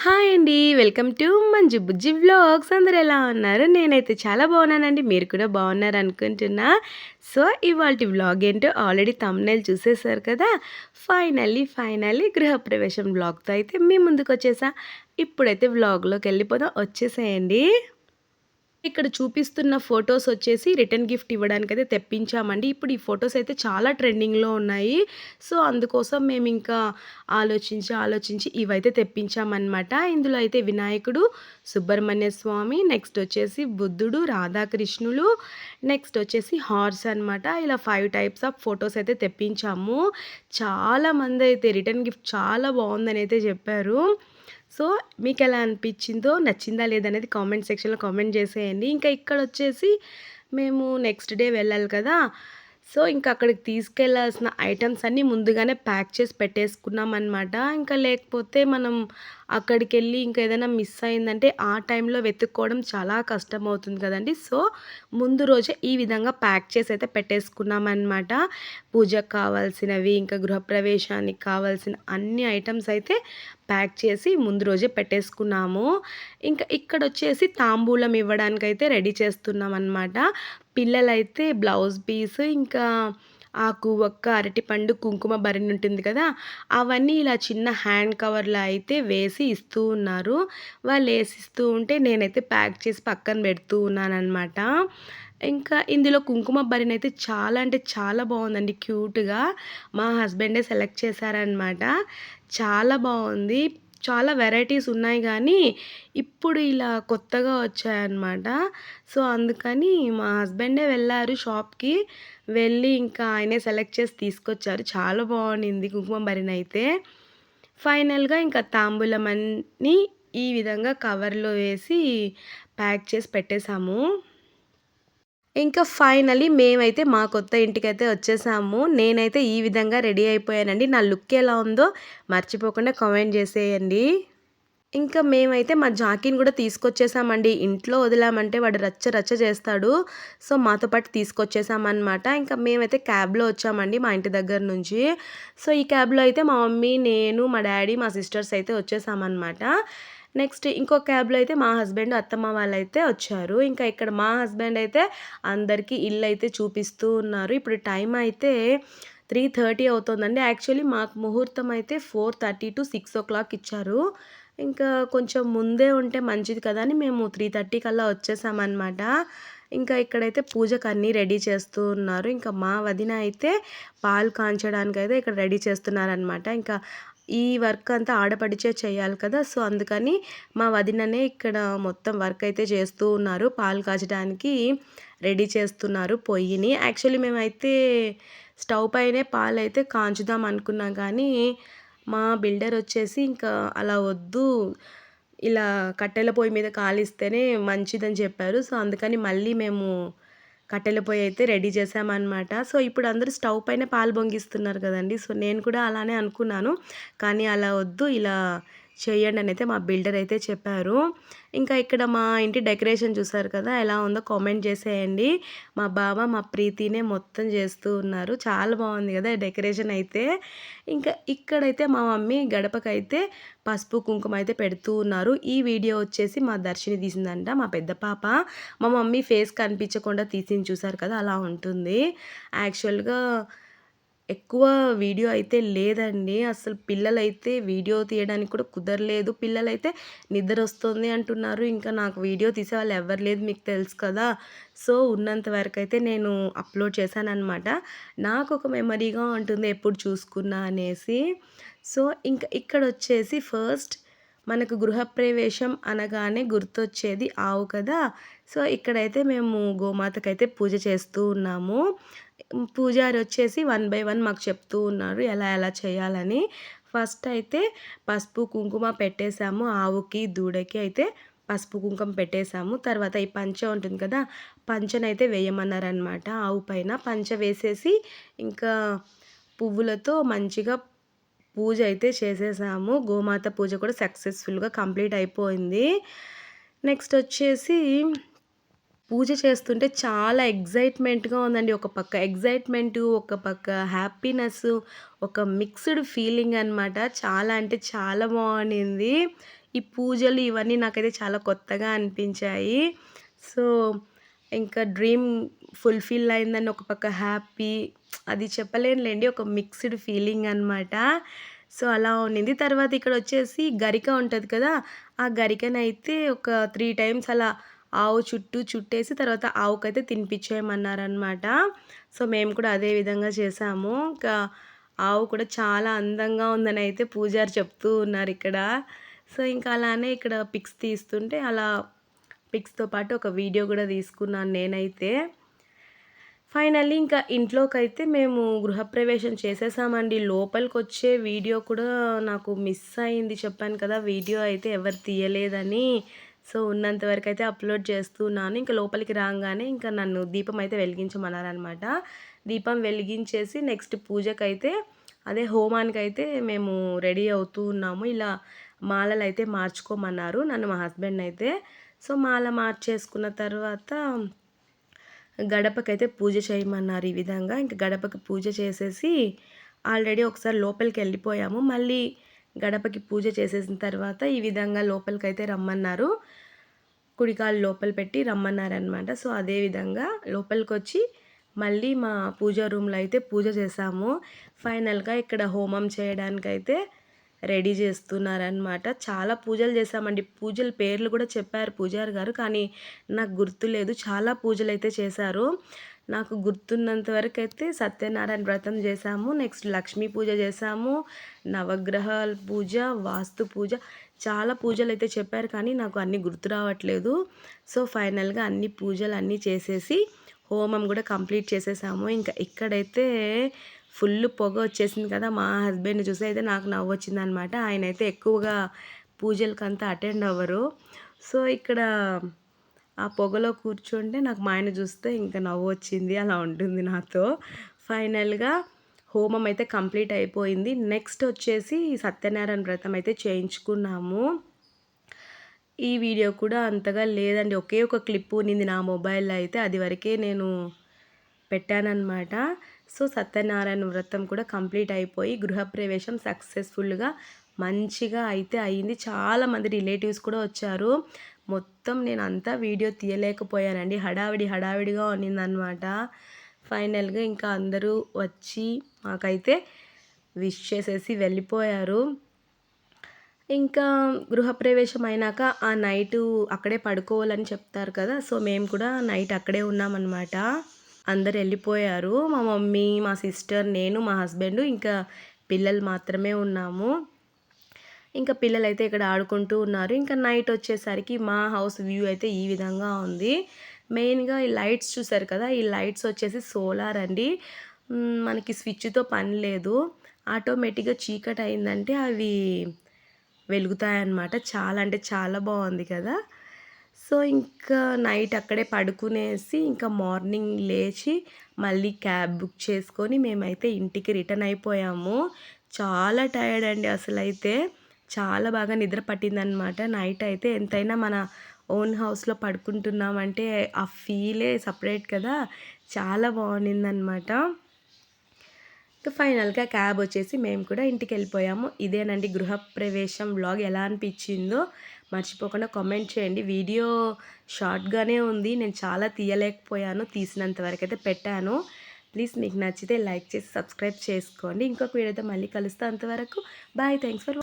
Hi అండి. Welcome to Manju Bujji vlogs. అందరూ ఎలా ఉన్నారు? నేనైతే చాలా బాగున్నానండి. మీరు కూడా బాగున్నారు అనుకుంటున్నా. సో, ఇవాల్టి వ్లాగ్ ఏంటో ఆల్రెడీ థంబ్‌నెయిల్ చూసేసారు కదా! ఫైనల్లీ గృహప్రవేశం వ్లాగ్‌తో అయితే మీ ముందుకొచ్చేసా. ఇప్పుడైతే వ్లాగ్‌లోకెళ్ళిపోదాం. వచ్చేసేయండి. ఇక్కడ చూపిస్తున్న ఫోటోస్ వచ్చేసి రిటర్న్ గిఫ్ట్ ఇవ్వడానికైతే తెప్పించామండి. ఇప్పుడు ఈ ఫోటోస్ అయితే చాలా ట్రెండింగ్‌లో ఉన్నాయి. సో, అందుకోసం మేమింకా ఆలోచించి ఇవైతే తెప్పించామనమాట. ఇందులో అయితే వినాయకుడు, సుబ్రహ్మణ్య స్వామి, నెక్స్ట్ వచ్చేసి బుద్ధుడు, రాధాకృష్ణులు, నెక్స్ట్ వచ్చేసి హార్స్ అనమాట. ఇలా 5 టైప్స్ ఆఫ్ ఫోటోస్ అయితే తెప్పించాము. చాలామందైతే రిటర్న్ గిఫ్ట్ చాలా బావుందనైతే చెప్పారు. సో, మీకెలా అనిపిచ్చిందో, నచ్చిందా లేదా అనేది కామెంట్ సెక్షన్‌లో కామెంట్ జేసేయండి. ఇంకా ఇక్కడొచ్చేసి మేము నెక్స్ట్ డే వెళ్ళాలి కదా! సో, ఇంక అక్కడికి తీసుకెళ్లాల్సిన ఐటెమ్స్ అన్నీ ముందుగానే ప్యాక్ చేసి పెట్టేసుకున్నామనమాట. ఇంకా లేకపోతే మనం అక్కడికెళ్ళి ఇంకా ఏదైనా మిస్ అయిందంటే ఆ టైంలో వెతుక్కోవడం చాలా కష్టమవుతుంది కదండీ! సో, ముందు రోజే ఈ విధంగా ప్యాక్ చేసి అయితే పెట్టేసుకున్నామనమాట. పూజకు కావాల్సినవి, ఇంకా గృహప్రవేశానికి కావాల్సిన అన్ని ఐటెమ్స్ అయితే ప్యాక్ చేసి ముందు రోజే పెట్టేసుకున్నాము. ఇంకా ఇక్కడొచ్చేసి తాంబూలం ఇవ్వడానికైతే రెడీ చేస్తున్నామనమాట. పిల్లలైతే బ్లౌజ్ పీస్, ఇంకా ఆకు, వక్క, అరటిపండు, కుంకుమ భరణి ఉంటుంది కదా! అవన్నీ ఇలా చిన్న హ్యాండ్ కవర్‌లో అయితే వేసి ఇస్తూ ఉన్నారు. వాళ్ళేసిస్తూ ఉంటే నేనైతే ప్యాక్ చేసి పక్కన పెడుతూ ఉన్నాననమాట. ఇంకా ఇందులో కుంకుమ భరిణైతే చాలా అంటే చాలా బావుందండి క్యూట్‌గా. మా హస్బెండే సెలెక్ట్ చేశారనమాట. చాలా బావుంది. చాలా వెరైటీస్ ఉన్నాయి గానీ, ఇప్పుడు ఇలా కొత్తగా వచ్చాయన్నమాట. సో, అందుకని మా హస్బెండే వెళ్లారు షాప్‌కి. వెళ్ళి ఇంకా ఆయనే సెలెక్ట్ చేసి తీసుకొచ్చారు. చాలా బావుండింది కుంకుమ భరిణైతే. ఫైనల్‌గా ఇంకా తాంబూలమన్నీ ఈ విధంగా కవర్‌లో వేసి ప్యాక్ చేసి పెట్టేసాము. ఇంకా ఫైనల్లీ మేమైతే మా కొత్త ఇంటికైతే వచ్చేసాము. నేనైతే ఈ విధంగా రెడీ అయిపోయానండి. నా లుక్ ఎలా ఉందో మర్చిపోకుండా కామెంట్ చేసేయండి. ఇంకా మేమైతే మా జాకీని గూడా తీసుకొచ్చేసామండి. ఇంట్లో వదిలామంటే వాడు రచ్చ చేస్తాడు. సో, మాతో పాటు తీసుకొచ్చేసామనమాట. ఇంకా మేమైతే క్యాబ్‌లో వచ్చామండి మా ఇంటి దగ్గర నుంచి. సో, ఈ క్యాబ్‌లో అయితే మా మమ్మీ, నేను, మా డ్యాడీ, మా సిస్టర్స్ అయితే వచ్చేసామనమాట. నెక్స్ట్ ఇంకో క్యాబ్‌లో అయితే మా హస్బెండ్, అత్తమ్మ వాళ్ళైతే వచ్చారు. ఇంకా ఇక్కడ మా హస్బెండ్ అయితే అందరికీ ఇల్లయితే చూపిస్తూ ఉన్నారు. ఇప్పుడు టైం అయితే 3:30 అవుతోందండి. యాక్చువల్లీ మాకు ముహూర్తం అయితే 4:30-6 ఇచ్చారు. ఇంకా కొంచెం ముందే ఉంటే మంచిది కదా అని మేము 3:30 కల్లా వచ్చేసామనమాట. ఇంకా ఇక్కడైతే పూజకు అన్నీ రెడీ చేస్తూ ఉన్నారు. ఇంకా మా వదిన అయితే పాలు కాంచడానికైతే ఇక్కడ రెడీ చేస్తున్నారనమాట. ఇంకా ఈ వర్క్ అంతా ఆడపడిచే చేయాలి కదా! సో, అందుకని మా వదిననే ఇక్కడ మొత్తం వర్క్ అయితే చేస్తూ ఉన్నారు. పాలు కాచడానికి రెడీ చేస్తున్నారు పొయ్యిని. యాక్చువల్లీ మేమైతే స్టవ్ పైనే పాలైతే కాంచుదాం అనుకున్నాం కానీ, మా బిల్డర్ వచ్చేసి ఇంకా అలా వద్దు, ఇలా కట్టెల పొయ్యి మీద కాలిస్తేనే మంచిదని చెప్పారు. సో, అందుకని మళ్ళీ మేము కట్టెల పొయ్యి అయితే రెడీ చేశామనమాట. సో, ఇప్పుడు అందరూ స్టవ్ పైన పాలు పొంగిస్తున్నారు కదండీ! సో, నేను కూడా అలానే అనుకున్నాను. కానీ అలా వద్దు, ఇలా చేయండి అనైతే మా బిల్డర్ అయితే చెప్పారు. ఇంకా ఇక్కడ మా ఇంటి డెకరేషన్ చూసారు కదా! ఎలా ఉందో కామెంట్ చేసేయండి. మా బావ, మా ప్రీతినే మొత్తం చేస్తూ ఉన్నారు. చాలా బాగుంది కదా డెకరేషన్ అయితే. ఇంకా ఇక్కడైతే మా మమ్మీ గడపకైతే పసుపు, కుంకుమ అయితే పెడుతూ ఉన్నారు. ఈ వీడియో వచ్చేసి మా దర్శిని తీసిందంట, మా పెద్ద పాప. మా మమ్మీ ఫేస్ కనిపించకుండా తీసింది చూసారు కదా! అలా ఉంటుంది. యాక్చువల్‌గా ఎక్కువ వీడియో అయితే లేదండి. అసలు పిల్లలైతే వీడియో తీయడానికి కూడా కుదరలేదు. పిల్లలైతే నిద్రొస్తుంది అంటున్నారు. ఇంకా నాకు వీడియో తీసేవాళ్ళు ఎవ్వరు లేదు, మీకు తెలుసు కదా! సో, ఉన్నంత వరకైతే నేను అప్‌లోడ్ చేశాననమాట. నాకొక మెమరీగా ఉంటుంది ఎప్పుడు చూసుకున్నా అనేసి. సో, ఇంకా ఇక్కడొచ్చేసి ఫస్ట్ మనకు గృహప్రవేశం అనగానే గుర్తొచ్చేది ఆవు కదా! సో, ఇక్కడైతే మేము గోమాతకైతే పూజ చేస్తూ ఉన్నాము. పూజారి వచ్చేసి వన్ బై వన్ మాకు చెప్తూ ఉన్నారు ఎలా చేయాలని. ఫస్ట్ అయితే పసుపు, కుంకుమ పెట్టేసాము. ఆవుకి, దూడకి అయితే పసుపు, కుంకుమ పెట్టేసాము. తర్వాత ఈ పంచ ఉంటుంది కదా! పంచనైతే వేయమన్నారనమాట ఆవు పైన. పంచ వేసేసి ఇంకా పువ్వులతో మంచిగా పూజ అయితే చేసేసాము. గోమాత పూజ కూడా సక్సెస్‌ఫుల్‌గా కంప్లీట్ అయిపోయింది. నెక్స్ట్ వచ్చేసి పూజ చేస్తుంటే చాలా ఎక్సైట్‌మెంట్‌గా ఉందండి. ఒక పక్క ఎక్సైట్‌మెంటు, ఒక పక్క హ్యాపీనెస్సు, ఒక మిక్స్‌డ్ ఫీలింగ్ అనమాట. చాలా అంటే చాలా బావుండింది. ఈ పూజలు ఇవన్నీ నాకైతే చాలా కొత్తగా అనిపించాయి. సో, ఇంకా డ్రీమ్ ఫుల్‌ఫిల్ అయిందని ఒక పక్క హ్యాపీ, అది చెప్పలేనులెండి. ఒక మిక్స్‌డ్ ఫీలింగ్ అనమాట. సో, అలా ఉండింది. తర్వాత ఇక్కడొచ్చేసి గరిక ఉంటది కదా! ఆ గరికనైతే ఒక 3 టైమ్స్ అలా ఆవు చుట్టూ చుట్టేసి తర్వాత ఆవుకైతే తినిపిచ్చేయమన్నారనమాట. సో, మేము కూడా అదే విధంగా చేశాము. ఇంకా ఆవు కూడా చాలా అందంగా ఉందనైతే పూజారి చెప్తూ ఉన్నారిక్కడ. సో, ఇంకా అలానే ఇక్కడ పిక్స్ తీస్తుంటే అలా పిక్స్‌తో పాటు ఒక వీడియో గూడా తీసుకున్నాను నేనైతే. ఫైనల్లీ ఇంకా ఇంట్లోకైతే మేము గృహప్రవేశం చేసేసామండి. లోపలికొచ్చే వీడియో కూడా నాకు మిస్ అయింది. చెప్పాను కదా! వీడియో అయితే ఎవరు తీయలేదని. సో, ఉన్నంత వరకైతే అప్‌లోడ్ చేస్తున్నాను. ఇంక లోపలికి రాంగానే ఇంకా నన్ను దీపం అయితే వెలిగించమన్నారనమాట. దీపం వెలిగించేసి నెక్స్ట్ పూజకైతే అదే హోమానికైతే మేము రెడీ అవుతూ ఉన్నాము. ఇలా మాలలైతే మార్చుకోమన్నారు నన్ను, మా హస్బెండ్‌నైతే. సో, మాల మార్చేసుకున్న తర్వాత గడపకైతే పూజ చేయమన్నారు ఈ విధంగా. ఇంక గడపకి పూజ చేసేసి ఆల్రెడీ ఒకసారి లోపలికెళ్ళిపోయాము. మళ్ళీ గడపకి పూజ చేసేసిన తర్వాత ఈ విధంగా లోపలికైతే రమ్మన్నారు. కుడికాలు లోపల పెట్టి రమ్మన్నారనమాట. సో, అదే విధంగా లోపలికొచ్చి మళ్ళీ మా పూజా రూమ్‌లో అయితే పూజ చేశాము. ఫైనల్‌గా ఇక్కడ హోమం చేయడానికైతే రెడీ చేస్తున్నారనమాట. చాలా పూజలు చేశామండి. పూజల పేర్లు కూడా చెప్పారు పూజారి గారు. కానీ నాకు గుర్తులేదు. చాలా పూజలైతే చేశారు. నాకు గుర్తున్నంత వరకైతే సత్యనారాయణ వ్రతం చేశాము. నెక్స్ట్ లక్ష్మీ పూజ చేశాము. నవగ్రహాల పూజ, వాస్తు పూజ, చాలా పూజలైతే చెప్పారు. కానీ నాకు అన్నీ గుర్తు రావట్లేదు. సో, ఫైనల్‌గా అన్ని పూజలన్నీ చేసేసి హోమం కూడా కంప్లీట్ చేసేసాము. ఇంకా ఇక్కడైతే ఫుల్ పొగ వచ్చేసింది కదా! మా హస్బెండ్‌ని చూసి అయితే నాకు నవ్వొచ్చిందనమాట. ఆయనైతే ఎక్కువగా పూజలకంతా అటెండ్ అవ్వరు. సో, ఇక్కడ ఆ పొగలో కూర్చుంటే నాకు మా ఆయన చూస్తే ఇంకా నవ్వొచ్చింది. అలా ఉంటుంది నాతో. ఫైనల్‌గా హోమం అయితే కంప్లీట్ అయిపోయింది. నెక్స్ట్ వచ్చేసి సత్యనారాయణ వ్రతం అయితే చేయించుకున్నాము. ఈ వీడియో కూడా అంతగా లేదండి. ఒకే ఒక క్లిప్ ఉన్నింది నా మొబైల్‌లో అయితే. అది వరకే నేను పెట్టాననమాట. సో, సత్యనారాయణ వ్రతం కూడా కంప్లీట్ అయిపోయి గృహప్రవేశం సక్సెస్‌ఫుల్‌గా మంచిగా అయితే అయింది. చాలామంది రిలేటివ్స్ కూడా వచ్చారు. మొత్తం నేనంతా వీడియో తీయలేకపోయానండి. హడావిడిగా ఉన్నిందనమాట. ఫైనల్‌గా ఇంకా అందరూ వచ్చి మాకైతే విష్ చేసేసి వెళ్ళిపోయారు. ఇంకా గృహప్రవేశం అయినాక ఆ నైటు అక్కడే పడుకోవాలని చెప్తారు కదా! సో, మేము కూడా నైట్ అక్కడే ఉన్నామనమాట. అందరూ ఎళ్ళిపోయారు. మా మమ్మీ, మా సిస్టర్, నేను, మా హస్బెండు, ఇంకా పిల్లలు మాత్రమే ఉన్నాము. ఇంకా పిల్లలైతే ఇక్కడ ఆడుకుంటూ ఉన్నారు. ఇంకా నైట్ వచ్చేసరికి మా హౌస్ వ్యూ అయితే ఈ విధంగా ఉంది. మెయిన్‌గా ఈ లైట్స్ చూసారు కదా! ఈ లైట్స్ వచ్చేసి సోలార్ అండి. మనకి స్విచ్‌తో పని లేదు. ఆటోమేటిక్‌గా చీకటయిందంటే అవి వెలుగుతాయన్నమాట. చాలా అంటే చాలా బావుంది కదా! సో, ఇంకా నైట్ అక్కడే పడుకునేసి ఇంకా మార్నింగ్ లేచి మళ్ళీ క్యాబ్ బుక్ చేసుకొని మేమైతే ఇంటికి రిటర్న్ అయిపోయాము. చాలా టయర్డ్ అండి అసలైతే. చాలా బాగా నిద్ర పట్టిందనమాట. నైట్ అయితే ఎంతైనా మన ఓన్ హౌస్‌లో పడుకుంటున్నామంటే ఆ ఫీలే సెపరేట్ కదా! చాలా బావుండిందనమాట. ఫైనల్‌గా క్యాబ్ వచ్చేసి మేము కూడా ఇంటికెళ్ళిపోయాము. ఇదేనండి గృహప్రవేశం వ్లాగ్. ఎలా అనిపించిందో మర్చిపోకుండా కామెంట్ చేయండి. వీడియో షార్ట్‌గానే ఉంది. నేను చాలా తీయలేకపోయాను. తీసినంత వరకైతే పెట్టాను. ప్లీజ్ మీకు నచ్చితే లైక్ చేసి సబ్స్క్రైబ్ చేసుకోండి. ఇంకొక వీడియోతో మళ్ళీ కలుస్తా. అంతవరకు బాయ్. Thanks for